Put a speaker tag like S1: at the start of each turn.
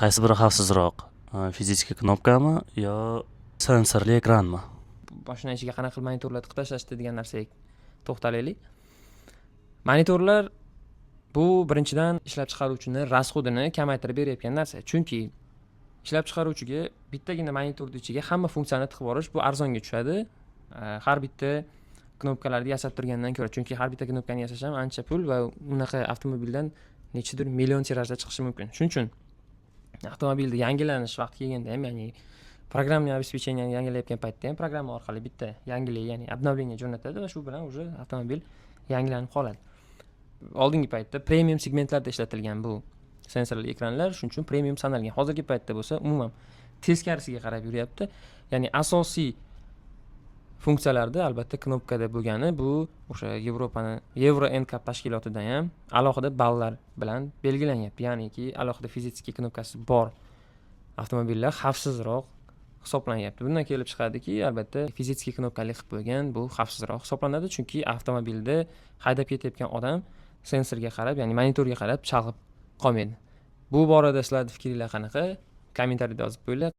S1: qaysi biri xavfsizroq? Fizik knopkami yo sensorli ekranmi?
S2: Mashina ichiga qanaqa qilib monitorlar tiqib tashlashdi degan narsaga to'xtalaylik. Monitorlar bu birinchidan ishlab chiqaruvchini rasxodini kamaytirib berayotgan narsa. Chunki ishlab chiqaruvchiga bittagina monitorning ichiga hamma funksiyani tiqib yuborish bu arzonga tushadi. Har bitta knopkalarni yasab turgandan ko'ra, chunki har bitta knopkani yasash ham ancha pul va unaqa avtomobildan nechidir million tirajda chiqishi mumkin. Shuning uchun avtomobilni yangilanish vaqti kelganda ham, ya'ni programma обеспечениeni yangilayotgan paytda ham programma orqali bitta yangilik, ya'ni обновление jo'natadi va shu bilan уже avtomobil yangilanib qoladi. Oldingi paytda premium segmentlarda ishlatilgan bu sensorli ekranlar, shuning uchun premium sanalgan. Hozirgi paytda bo'lsa umuman teskarisiga qarab yuryapti. Ya'ni asosiy funksiyalarda albatta knopkada bo'lgani bu o'sha Euro NCAP tashkilotidan ham alohida ballar bilan belgilanyapti. Ya'niki alohida fizический knopkasi bor avtomobillar xavfsizroq hisoblanyapti. Bundan kelib chiqadiki, albatta fizический knopkali qilib qo'ygan bu xavfsizroq hisoblanadi, chunki avtomobilda haydab ketayotgan odam sensorga qarab, ya'ni monitorga qarab chalg'ib qolmaydi. Bu borada sizlarning fikringiz qanaqa? Kommentariyada yozib qo'yinglar.